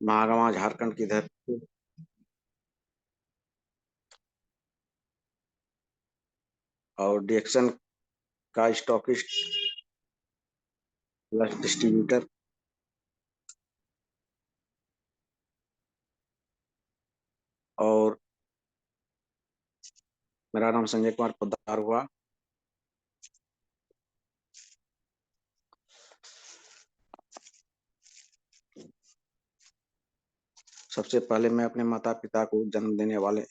महागमा झारखंड की धरती और डीएक्शन का स्टॉकिस्ट प्लस डिस्ट्रीब्यूटर और मेरा नाम संजय कुमार पोद्दार हुआ। सबसे पहले मैं अपने माता पिता को जन्म देने वाले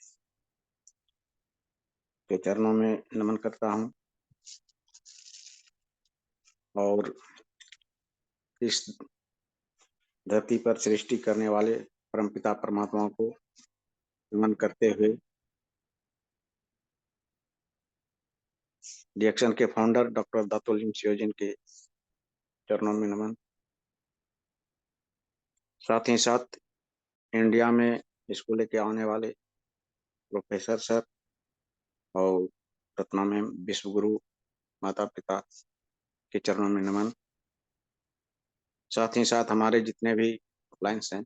के चरणों में नमन करता हूं और इस धरती पर सृष्टि करने वाले परमपिता परमात्मा को नमन करते हुए डीएक्शन के फाउंडर डॉक्टर दातो लिम सियोजिन के चरणों में नमन। साथ ही साथ इंडिया में इसको लेके आने वाले प्रोफेसर सर और रत्ना में विश्व गुरु माता पिता के चरणों में नमन। साथ ही साथ हमारे जितने भी क्लाइंट्स हैं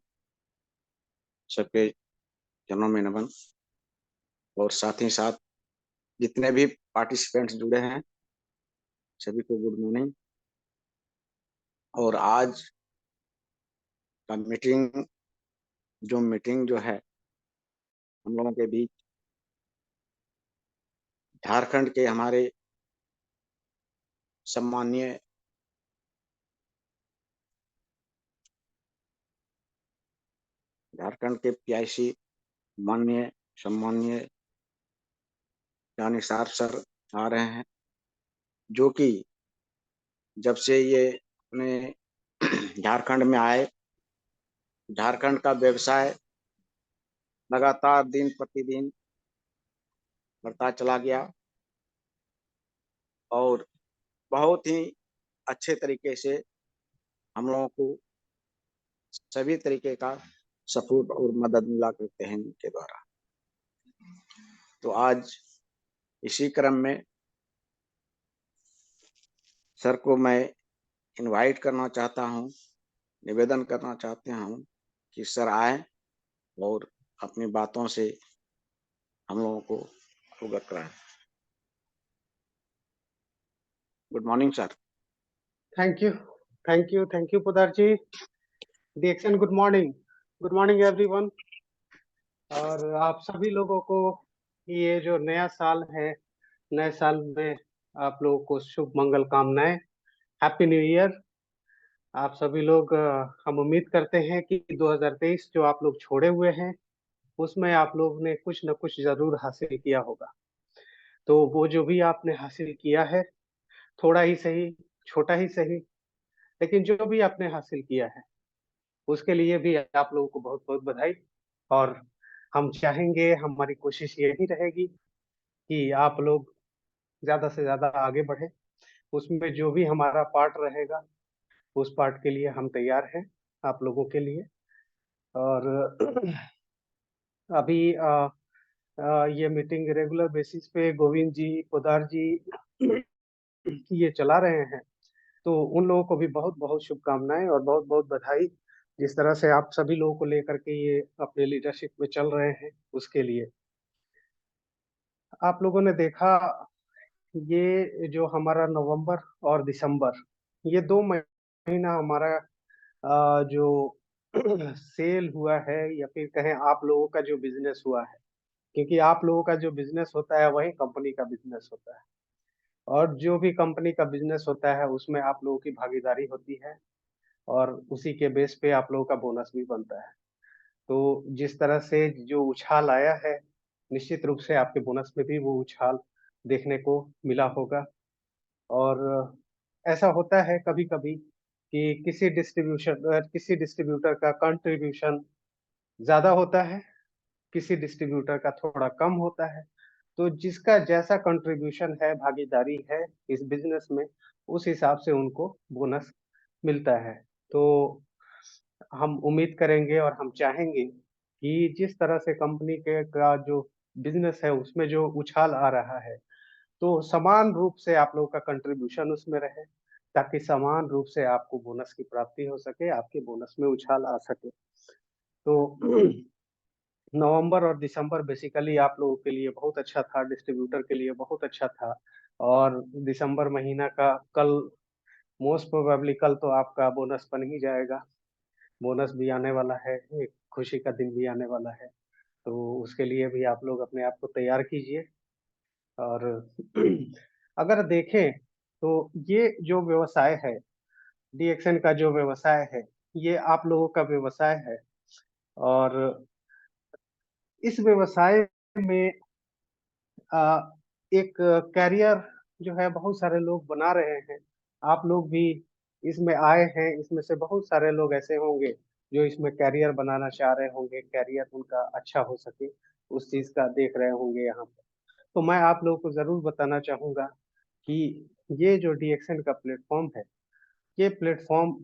सबके चरणों में नमन और साथ ही साथ जितने भी पार्टिसिपेंट्स जुड़े हैं सभी को गुड मॉर्निंग। और आज का मीटिंग जो है हम लोगों के बीच झारखंड के हमारे सम्माननीय झारखंड के पीआईसी माननीय सम्माननीय जानिसार सर आ रहे हैं, जो कि जब से ये अपने झारखंड में आए झारखंड का व्यवसाय लगातार दिन प्रतिदिन बढ़ता चला गया और बहुत ही अच्छे तरीके से हम लोगों को सभी तरीके का सपोर्ट और मदद मिला करते हैं इनके द्वारा। तो आज इसी क्रम में सर को मैं इनवाइट करना चाहता हूं, निवेदन करना चाहते हूं कि सर आए और अपनी बातों से हम लोगों को अवगत कराएं। Good morning sir. Thank you Podar ji. डीएक्शन गुड मॉर्निंग एवरीवन। और आप सभी लोगों को ये जो नया साल है, नए साल में आप लोगों को शुभ मंगल कामनाएं, हैप्पी न्यू ईयर। आप सभी लोग हम उम्मीद करते हैं कि 2023 जो आप लोग छोड़े हुए हैं उसमें आप लोग ने कुछ न कुछ जरूर हासिल किया होगा। तो वो जो भी आपने हासिल किया है, थोड़ा ही सही, छोटा ही सही, लेकिन जो भी आपने हासिल किया है उसके लिए भी आप लोगों को बहुत बहुत बधाई। और हम चाहेंगे, हमारी कोशिश यही रहेगी कि आप लोग ज्यादा से ज्यादा आगे बढ़े। उसमें जो भी हमारा पार्ट रहेगा उस पार्ट के लिए हम तैयार हैं आप लोगों के लिए। और अभी ये मीटिंग रेगुलर बेसिस पे गोविंद जी, पोदार जी ये चला रहे हैं, तो उन लोगों को भी बहुत बहुत शुभकामनाएं और बहुत बहुत बधाई। जिस तरह से आप सभी लोगों को लेकर के ये अपने लीडरशिप में चल रहे हैं उसके लिए। आप लोगों ने देखा ये जो हमारा नवंबर और दिसंबर, ये 2 महीना हमारा जो सेल हुआ है या फिर कहें आप लोगों का जो बिजनेस हुआ है, क्योंकि आप लोगों का जो बिजनेस होता है वही कंपनी का बिजनेस होता है। और जो भी कंपनी का बिजनेस होता है उसमें आप लोगों की भागीदारी होती है और उसी के बेस पे आप लोगों का बोनस भी बनता है। तो जिस तरह से जो उछाल आया है, निश्चित रूप से आपके बोनस में भी वो उछाल देखने को मिला होगा। और ऐसा होता है कभी-कभी कि किसी डिस्ट्रीब्यूटर का कंट्रीब्यूशन ज़्यादा होता है, किसी डिस्ट्रीब्यूटर का थोड़ा कम होता है। तो जिसका जैसा कंट्रीब्यूशन है, भागीदारी है इस बिज़नेस में, उस हिसाब से उनको बोनस मिलता है। तो हम उम्मीद करेंगे और हम चाहेंगे कि जिस तरह से कंपनी के का जो बिज़नेस है उसमें जो उछाल आ रहा है, तो समान रूप से आप लोगों का कंट्रीब्यूशन उसमें रहे, ताकि समान रूप से आपको बोनस की प्राप्ति हो सके, आपके बोनस में उछाल आ सके। तो नवंबर और दिसंबर बेसिकली आप लोगों के लिए बहुत अच्छा था, डिस्ट्रीब्यूटर के लिए बहुत अच्छा था। और दिसंबर महीना का कल, मोस्ट प्रोबेबली कल तो आपका बोनस बन ही जाएगा। बोनस भी आने वाला है, एक खुशी का दिन भी आने वाला है। तो उसके लिए भी आप लोग अपने आप को तैयार कीजिए। और अगर देखें तो ये जो व्यवसाय है, डीएक्सएन का जो व्यवसाय है, ये आप लोगों का व्यवसाय है। और इस व्यवसाय में अ, एक कैरियर जो है बहुत सारे लोग बना रहे हैं। आप लोग भी इसमें आए हैं, इसमें से बहुत सारे लोग ऐसे होंगे जो इसमें कैरियर बनाना चाह रहे होंगे, कैरियर उनका अच्छा हो सके, उस चीज़ का देख रहे होंगे यहाँ पे। तो मैं आप लोगों को ज़रूर बताना चाहूँगा कि ये जो डीएक्सएन का प्लेटफ़ॉर्म है, ये प्लेटफ़ॉर्म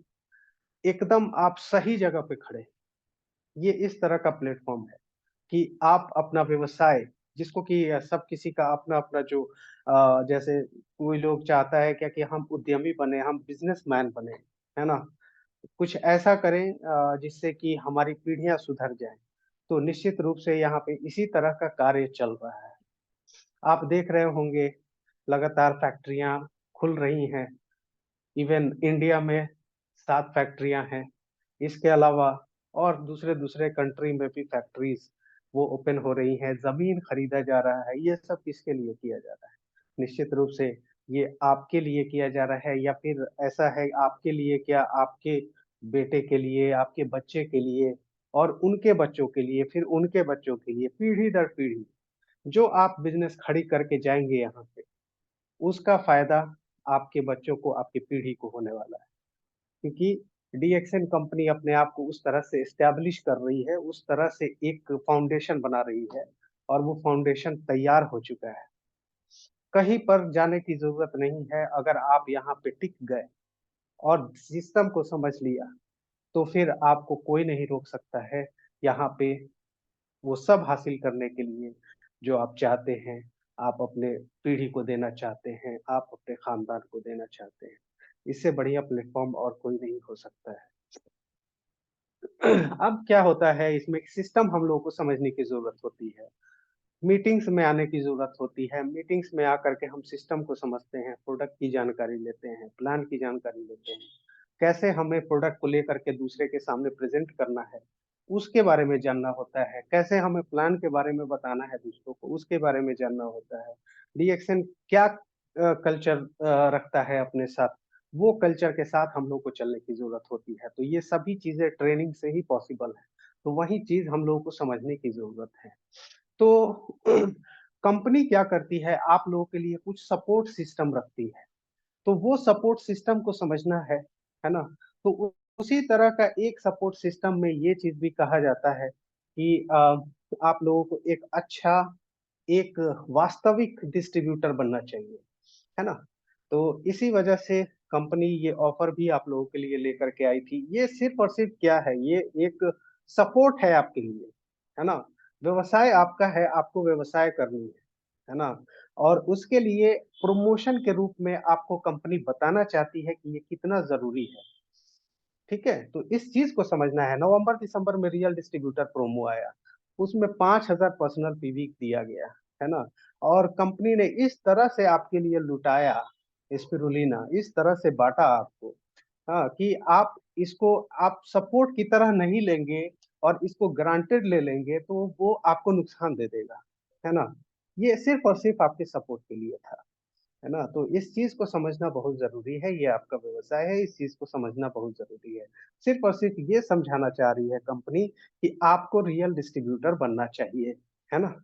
एकदम आप सही जगह पे खड़े हैं। ये इस तरह का प्लेटफ़ॉर्म है कि आप अपना व्यवसाय, जिसको कि सब किसी का अपना-अपना जो जैसे कोई लोग चाहता है क्या कि हम उद्यमी बने, हम बिज़नेसमैन बने, है ना? कुछ ऐसा करें जिससे कि हमारी पीढ़ियाँ सुधर जाएँ। तो निश्चित रूप से यहाँ पे इसी तरह का कार्य चल रहा है। आप देख रहे होंगे लगातार फैक्ट्रियाँ खुल रही हैं। इवन इंडिया में 7 फैक्ट्रियाँ हैं। इसके अलावा और दूसरे-दूसरे कंट्री में भी फैक्ट्रीज़ वो ओपन हो रही हैं, ज़मीन खरीदा जा रहा है। ये सब किसके लिए किया जा रहा है? निश्चित रूप से ये आपके लिए किया जा रहा है, या फिर ऐसा है आपके लिए क्या, आपके बेटे के लिए, आपके बच्चे के लिए और उनके बच्चों के लिए, फिर उनके बच्चों के लिए, पीढ़ी दर पीढ़ी जो आप बिज़नेस खड़ी करके जाएँगे यहाँ पे, उसका फ़ायदा आपके बच्चों को, आपकी पीढ़ी को होने वाला है। क्योंकि डीएक्सएन कंपनी अपने आप को उस तरह से एस्टैब्लिश कर रही है, उस तरह से एक फाउंडेशन बना रही है और वो फाउंडेशन तैयार हो चुका है। कहीं पर जाने की ज़रूरत नहीं है, अगर आप यहाँ पे टिक गए और सिस्टम को समझ लिया, तो फिर आपको कोई नहीं रोक सकता है यहाँ पे वो सब हासिल करने के लिए जो आप चाहते हैं, आप अपने पीढ़ी को देना चाहते हैं, आप अपने खानदान को देना चाहते हैं। इससे बढ़िया प्लेटफ़ॉर्म और कोई नहीं हो सकता है। अब क्या होता है, इसमें सिस्टम हम लोगों को समझने की ज़रूरत होती है। मीटिंग्स में आने की ज़रूरत होती है। मीटिंग्स में आकर के हम सिस्टम को समझते हैं, प्रोडक्ट की जानकारी लेते हैं, प्लान की जानकारी लेते हैं। कैसे हमें प्रोडक्ट को लेकर के दूसरे के सामने प्रेज़ेंट करना है, उसके बारे में जानना होता है। कैसे हमें प्लान के बारे में बताना है दूसरों को, उसके बारे में जानना होता है। डीएक्सएन क्या कल्चर रखता है अपने साथ, वो कल्चर के साथ हम लोग को चलने की ज़रूरत होती है। तो ये सभी चीज़ें ट्रेनिंग से ही पॉसिबल है। तो वही चीज़ हम लोगों को समझने की ज़रूरत है। तो कंपनी क्या करती है, आप लोगों के लिए कुछ सपोर्ट सिस्टम रखती है। तो वो सपोर्ट सिस्टम को समझना है ना? तो उसी तरह का एक सपोर्ट सिस्टम में ये चीज़ भी कहा जाता है कि आप लोगों को एक अच्छा, एक वास्तविक डिस्ट्रीब्यूटर बनना चाहिए, है ना? तो इसी वजह से कंपनी ये ऑफर भी आप लोगों के लिए लेकर के आई थी। ये सिर्फ़ और सिर्फ़ क्या है, ये एक सपोर्ट है आपके लिए, है ना? व्यवसाय आपका है, आपको व्यवसाय करनी है ना? और उसके लिए प्रमोशन के रूप में आपको कंपनी बताना चाहती है कि ये कितना ज़रूरी है। ठीक है? तो इस चीज़ को समझना है। नवंबर-दिसंबर में रियल डिस्ट्रीब्यूटर प्रोमो आया। उसमें 5,000 पर्सनल पीवी दिया गया, है ना? और कंपनी ने इस तरह से आपके लिए लुटाया स्पिरुलिना, इस तरह से बाँटा आपको, हाँ, कि आप इसको आप सपोर्ट की तरह नहीं लेंगे और इसको ग्रांटेड ले लेंगे, तो वो आपको नुकसान दे देगा, है ना? ये सिर्फ़ और सिर्फ़ आपके सपोर्ट के लिए था। है ना? तो इस चीज़ को समझना बहुत ज़रूरी है, ये आपका व्यवसाय है, इस चीज़ को समझना बहुत ज़रूरी है। सिर्फ़ और सिर्फ़ ये समझाना चाह रही है कंपनी कि आपको रियल डिस्ट्रीब्यूटर बनना चाहिए, है ना?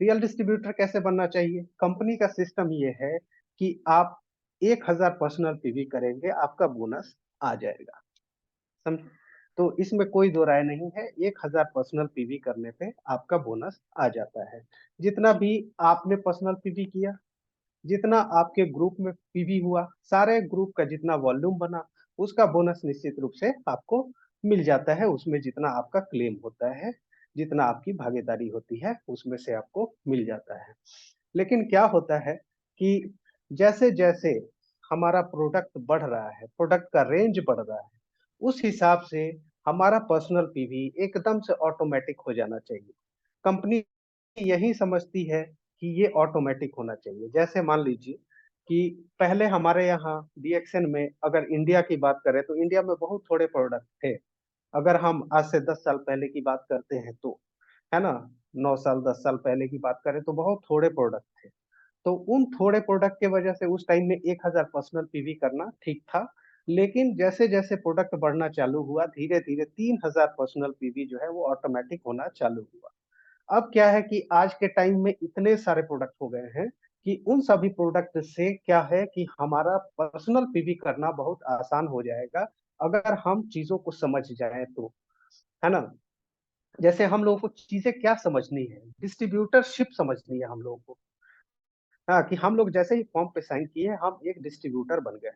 रियल डिस्ट्रीब्यूटर कैसे बनना चाहिए? कंपनी का सिस्टम ये है कि आप 1000 पर्सनल पीवी करेंगे, आपका बोनस आ जाएगा, समझे? तो इसमें कोई दो राय नहीं है, 1000 पर्सनल पीवी करने पे आपका बोनस आ जाता है। जितना भी आपने पर्सनल पीवी किया, जितना आपके ग्रुप में पीवी हुआ, सारे ग्रुप का जितना वॉल्यूम बना, उसका बोनस निश्चित रूप से आपको मिल जाता है। उसमें जितना आपका क्लेम होता है, जितना आपकी भागीदारी होती है, उसमें से आपको मिल जाता है। लेकिन क्या होता है कि जैसे-जैसे हमारा प्रोडक्ट बढ़ रहा है, प्रोडक्ट का रेंज बढ़ रहा है, उस हिसाब से हमारा पर्सनल पीवी एकदम से ऑटोमेटिक हो जाना चाहिए। कंपनी यही समझती है कि ये ऑटोमेटिक होना चाहिए। जैसे मान लीजिए कि पहले हमारे यहाँ डीएक्सएन में अगर इंडिया की बात करें तो इंडिया में बहुत थोड़े प्रोडक्ट थे। अगर हम आज से 10 साल पहले की बात करते हैं तो, है ना? 9 साल 10 साल पहले की बात करें तो बहुत थोड़े प्रोडक्ट थे। तो उन थोड़े प्रोडक्ट की वजह से उस टाइम में 1000 पर्सनल पीवी करना ठीक था। लेकिन जैसे-जैसे प्रोडक्ट बढ़ना चालू हुआ, धीरे-धीरे 3000 पर्सनल पीवी जो है वो ऑटोमैटिक होना चालू हुआ। अब क्या है कि आज के टाइम में इतने सारे प्रोडक्ट हो गए हैं कि उन सभी प्रोडक्ट से क्या है कि हमारा पर्सनल पीवी करना बहुत आसान हो जाएगा, अगर हम चीज़ों को समझ जाएँ तो, है ना? जैसे हम लोगों को चीज़ें क्या समझनी है, डिस्ट्रीब्यूटरशिप समझनी है हम लोगों को। हाँ, कि हम लोग जैसे ही फॉर्म पे साइन किए, हम एक डिस्ट्रीब्यूटर बन गए,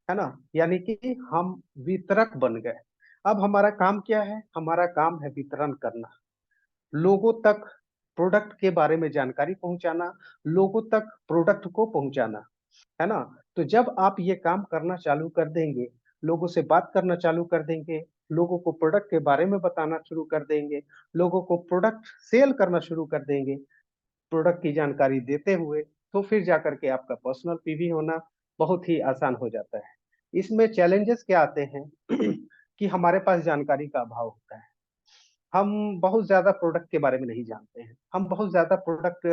है ना? यानी कि हम वितरक बन गए। अब हमारा काम क्या है? हमारा काम है वितरण करना। लोगों तक प्रोडक्ट के बारे में जानकारी पहुँचाना, लोगों तक प्रोडक्ट को पहुँचाना, है ना? तो जब आप ये काम करना चालू कर देंगे, लोगों से बात करना चालू कर देंगे, लोगों को प्रोडक्ट के बारे में बताना शुरू कर देंगे, लोगों को प्रोडक्ट सेल करना शुरू कर देंगे, प्रोडक्ट की जानकारी देते हुए, तो फिर जाकर के आपका पर्सनल पीवी होना बहुत ही आसान हो जाता है। इसमें चैलेंजेस क्या आते हैं कि हमारे पास जानकारी का अभाव होता है। हम बहुत ज़्यादा प्रोडक्ट के बारे में नहीं जानते हैं। हम बहुत ज़्यादा प्रोडक्ट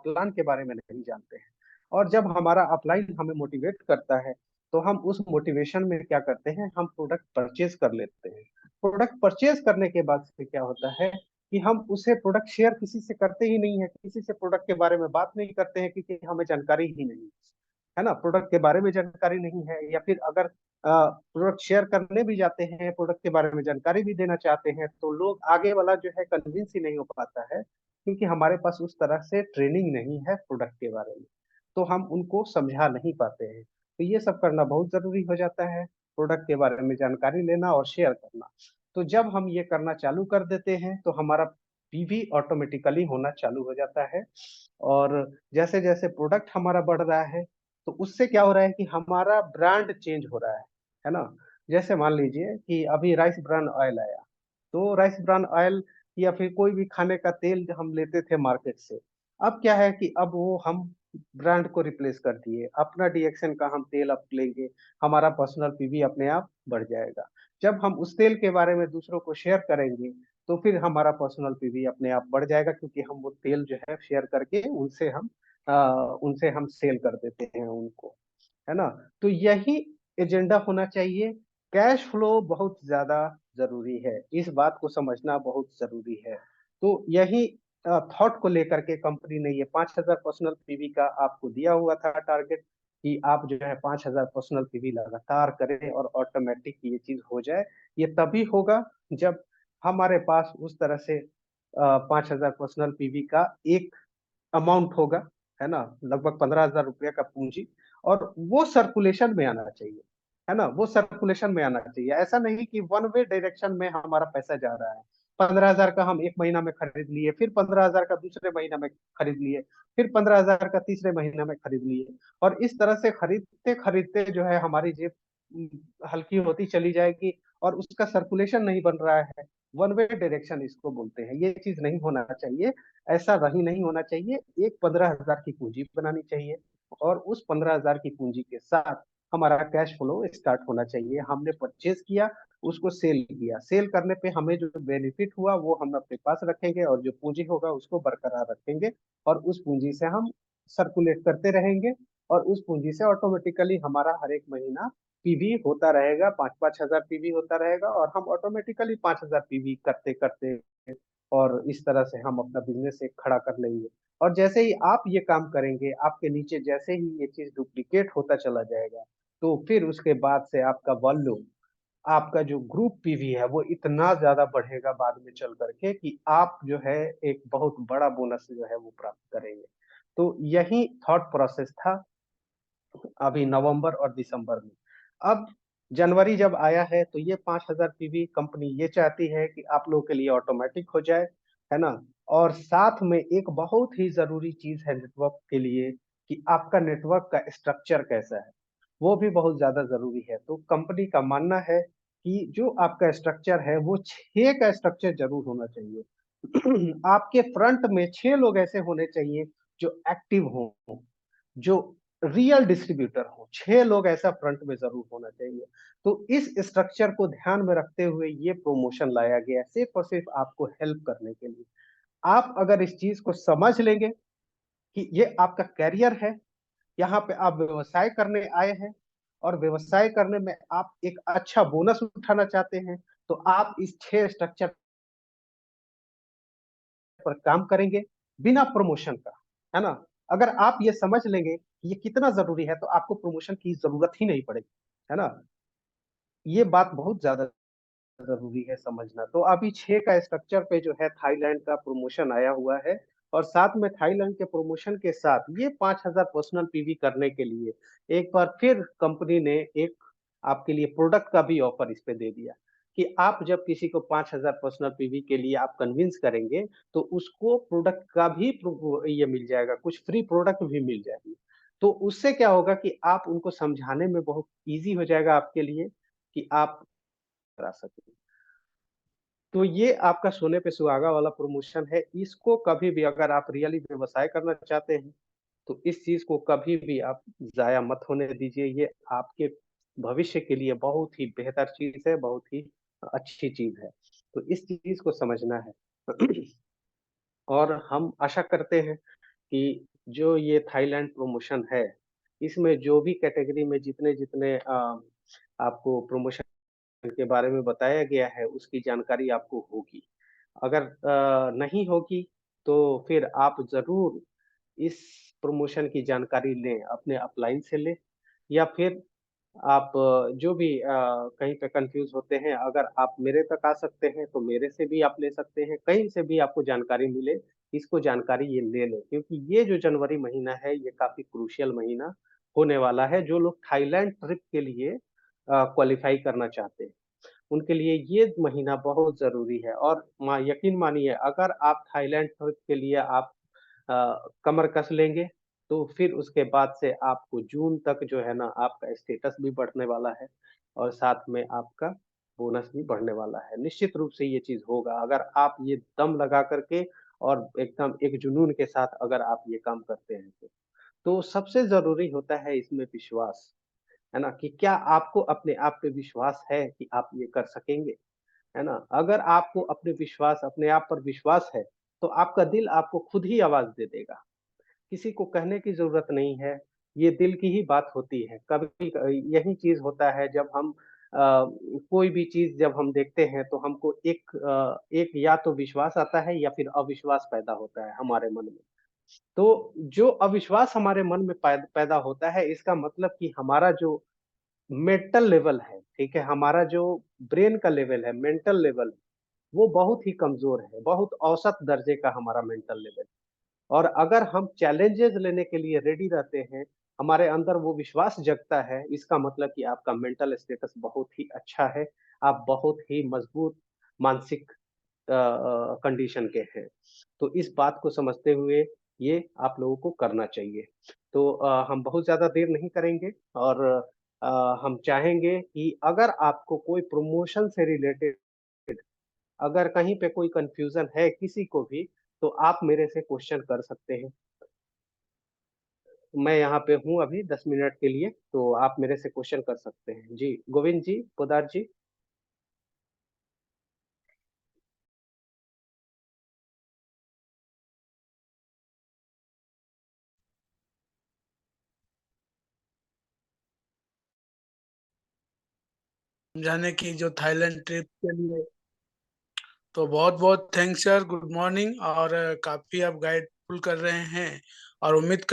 प्लान के बारे में नहीं जानते हैं। और जब हमारा अपलाइन हमें मोटिवेट करता है, तो हम उस मोटिवेशन में क्या करते हैं, हम प्रोडक्ट परचेज़ कर लेते हैं। प्रोडक्ट परचेज़ करने के बाद से क्या होता है कि हम उसे प्रोडक्ट शेयर किसी से करते ही नहीं हैं, किसी से प्रोडक्ट के बारे में बात नहीं करते हैं क्योंकि हमें जानकारी ही नहीं है। है ना? प्रोडक्ट के बारे में जानकारी नहीं है या फिर अगर प्रोडक्ट शेयर करने भी जाते हैं, प्रोडक्ट के बारे में जानकारी भी देना चाहते हैं, तो लोग आगे वाला जो है कन्विंस ही नहीं हो पाता है, क्योंकि हमारे पास उस तरह से ट्रेनिंग नहीं है प्रोडक्ट के बारे में, तो हम उनको समझा नहीं पाते हैं। तो ये सब करना बहुत ज़रूरी हो जाता है, प्रोडक्ट के बारे में जानकारी लेना और शेयर करना। तो जब हम ये करना चालू कर देते हैं, तो हमारा पीवी ऑटोमेटिकली होना चालू हो जाता है और जैसे-जैसे प्रोडक्ट हमारा बढ़ रहा है, तो उससे क्या हो रहा है कि हमारा ब्रांड चेंज हो रहा है ना? जैसे मान लीजिए कि अभी राइस ब्रान ऑयल आया, तो राइस ब्रान ऑयल या फिर कोई भी खाने का तेल जो हम लेते थे मार्केट से, अब क्या है कि अब वो हम ब्रांड को रिप्लेस कर दिए, अपना डीएक्सएन का हम तेल अब लेंगे, हमारा पर्सनल पीवी अपने आप बढ़ जाएगा। जब हम उस तेल के बारे में दूसरों को शेयर करेंगे, तो फिर हमारा पर्सनल पीवी अपने आप बढ़ जाएगा क्योंकि हम वो तेल जो है शेयर करके अ, उनसे हम सेल कर देते हैं उनको। है ना? तो यही एजेंडा होना चाहिए। कैश फ्लो बहुत ज़्यादा ज़रूरी है। इस बात को समझना बहुत ज़रूरी है। तो यही थॉट को लेकर के कंपनी ने ये 5000 पर्सनल पीवी का आपको दिया हुआ था टारगेट कि आप जो है 5000 पर्सनल पीवी लगातार करें और ऑटोमैटिक ये चीज़ हो जाए। ये तभी होगा जब हमारे पास उस तरह से 5000 पर्सनल पीवी का एक अमाउंट होगा, है ना? लगभग ₹15,000 का पूँजी और वो सर्कुलेशन में आना चाहिए, है ना? वो सर्कुलेशन में आना चाहिए। ऐसा नहीं कि वन वे डायरेक्शन में हमारा पैसा जा रहा है। 15,000 का हम 1 महीना में खरीद लिए, फिर 15,000 का दूसरे महीना में खरीद लिए, फिर 15,000 का तीसरे महीना में खरीद लिए और इस तरह से खरीदते-खरीदते जो है हमारी जेब उम, हल्की होती चली जाएगी और उसका सर्कुलेशन नहीं बन रहा है। वन वे डायरेक्शन इसको बोलते हैं। ये चीज़ नहीं होना चाहिए। ऐसा ही नहीं होना चाहिए। एक 15,000 की पूँजी बनानी चाहिए और उस 15,000 की पूँजी के साथ हमारा कैश फ्लो स्टार्ट होना चाहिए। हमने परचेज़ किया, उसको सेल किया। सेल करने पे हमें जो बेनिफिट हुआ वो हम अपने पास रखेंगे और जो पूँजी होगा उसको बरकरार रखेंगे और उस पूँजी से हम सर्कुलेट करते रहेंगे और उस पूँजी से ऑटोमेटिकली हमारा हर एक महीना पीवी होता रहेगा, 5-5 हज़ार पीवी होता रहेगा और हम ऑटोमेटिकली 5,000 पीवी करते-करते और इस तरह से हम अपना बिज़नेस एक खड़ा कर लेंगे। और जैसे ही आप ये काम करेंगे, आपके नीचे जैसे ही ये चीज़ डुप्लीकेट होता चला जाएगा, तो फिर उसके बाद से आपका वॉल्यूम, आपका जो ग्रुप पीवी है, वो इतना ज़्यादा बढ़ेगा बाद में चल कर के कि आप जो है एक बहुत बड़ा बोनस जो है वो प्राप्त करेंगे। तो यही थॉट प्रोसेस था अभी नवंबर और दिसंबर में। अब जनवरी जब आया है तो ये 5000 पीवी कंपनी ये चाहती है कि आप लोगों के लिए ऑटोमैटिक हो जाए, है ना? और साथ में एक बहुत ही ज़रूरी चीज़ है नेटवर्क के लिए कि आपका नेटवर्क का स्ट्रक्चर कैसा है, वो भी बहुत ज़्यादा ज़रूरी है। तो कंपनी का मानना है कि जो आपका स्ट्रक्चर है वो 6 का स्ट्रक्चर जरूर होना चाहिए। आपके फ्रंट में 6 लोग ऐसे होने चाहिए जो एक्टिव हों, जो रियल डिस्ट्रीब्यूटर हो। 6 लोग ऐसा फ्रंट में जरूर होना चाहिए। तो इस स्ट्रक्चर को ध्यान में रखते हुए ये प्रमोशन लाया गया, सिर्फ और सिर्फ आपको हेल्प करने के लिए। आप अगर इस चीज को समझ लेंगे कि ये आपका करियर है, यहाँ पे आप व्यवसाय करने आए हैं और व्यवसाय करने में आप एक अच्छा बोनस उठाना चाहते हैं, तो आप इस 6 स्ट्रक्चर पर काम करेंगे बिना प्रमोशन का, है ना? अगर आप ये समझ लेंगे कि ये कितना जरूरी है, तो आपको प्रमोशन की जरूरत ही नहीं पड़ेगी, है ना? ये बात बहुत ज्यादा जरूरी है समझना। तो अभी 6 का स्ट्रक्चर पे जो है थाईलैंड का प्रमोशन आया हुआ है, और साथ में थाईलैंड के प्रमोशन के साथ ये 5,000 पर्सनल पीवी करने के लिए एक बार फिर कंपनी ने एक आपके लिए प्रोडक्ट का भी ऑफर इस पे दे दिया कि आप जब किसी को 5,000 पर्सनल पीवी के लिए आप कन्विंस करेंगे, तो उसको प्रोडक्ट का भी ये मिल जाएगा, कुछ फ्री प्रोडक्ट भी मिल जाएगी। तो उससे क्या होगा कि आप उनको समझाने में बहुत ईजी हो जाएगा आपके लिए कि आप करा सकें। तो ये आपका सोने पे सुहागा वाला प्रमोशन है। इसको कभी भी अगर आप रियली व्यवसाय करना चाहते हैं, तो इस चीज़ को कभी भी आप ज़ाया मत होने दीजिए। ये आपके भविष्य के लिए बहुत ही बेहतर चीज़ है, बहुत ही अच्छी चीज़ है। तो इस चीज़ को समझना है। और हम आशा करते हैं कि जो ये थाईलैंड प्रमोशन है, इसमें जो भी कैटेगरी में जितने-जितने आपको प्रमोशन के बारे में बताया गया है, उसकी जानकारी आपको होगी। अगर नहीं होगी, तो फिर आप ज़रूर इस प्रमोशन की जानकारी लें, अपने अपलाइन से लें, या फिर आप जो भी कहीं पे कन्फ्यूज़ होते हैं, अगर आप मेरे तक आ सकते हैं, तो मेरे से भी आप ले सकते हैं। कहीं से भी आपको जानकारी मिले, इसको जानकारी ये ले लें, क्योंकि ये जो जनवरी महीना है, ये काफ़ी क्रूशियल महीना होने वाला है। जो लोग थाईलैंड ट्रिप के लिए क्वालीफाई करना चाहते हैं, उनके लिए ये महीना बहुत ज़रूरी है। और यकीन मानिए, अगर आप थाईलैंड ट्रिप के लिए आप कमर कस लेंगे, तो फिर उसके बाद से आपको जून तक जो है ना, आपका स्टेटस भी बढ़ने वाला है और साथ में आपका बोनस भी बढ़ने वाला है। निश्चित रूप से ये चीज़ होगा, अगर आप ये दम लगा करके और एकदम एक जुनून के साथ अगर आप ये काम करते हैं तो। तो सबसे ज़रूरी होता है इसमें विश्वास, है ना? कि क्या आपको अपने आप पे विश्वास है कि आप ये कर सकेंगे, है ना? अगर आपको अपने आप पर विश्वास है, तो आपका दिल आपको खुद ही आवाज़ दे देगा। किसी को कहने की ज़रूरत नहीं है, ये दिल की ही बात होती है। कभी यही चीज़ होता है जब हम कोई भी चीज़ जब हम देखते हैं, तो हमको एक या तो विश्वास आता है या फिर अविश्वास पैदा होता है हमारे मन में। तो जो अविश्वास हमारे मन में पैदा होता है, इसका मतलब कि हमारा जो मेंटल लेवल है, ठीक है? हमारा जो ब्रेन का लेवल है, मेंटल लेवल, वो बहुत ही कमज़ोर है, बहुत औसत दर्जे का हमारा मेंटल लेवल। और अगर हम चैलेंजेस लेने के लिए रेडी रहते हैं, हमारे अंदर वो विश्वास जगता है, इसका मतलब कि आपका मेंटल स्टेटस बहुत ही अच्छा है, आप बहुत ही मजबूत मानसिक कंडीशन के हैं। तो इस बात को समझते हुए ये आप लोगों को करना चाहिए। तो हम बहुत ज़्यादा देर नहीं करेंगे, और हम चाहेंगे कि अगर आपको कोई प्रमोशन से रिलेटेड, अगर कहीं पे कोई कन्फ्यूज़न है किसी को भी, तो आप मेरे से क्वेश्चन कर सकते हैं। मैं यहाँ पे हूँ अभी 10 मिनट के लिए, तो आप मेरे से क्वेश्चन कर सकते हैं। जी, गोविंद जी, पोद्दार जी। जाने की जो थाईलैंड ट्रिप के लिए, तो बहुत बहुत थैंक्स सर, गुड मॉर्निंग। और काफी आप गाइडफुल कर रहे हैं, और उम्मीद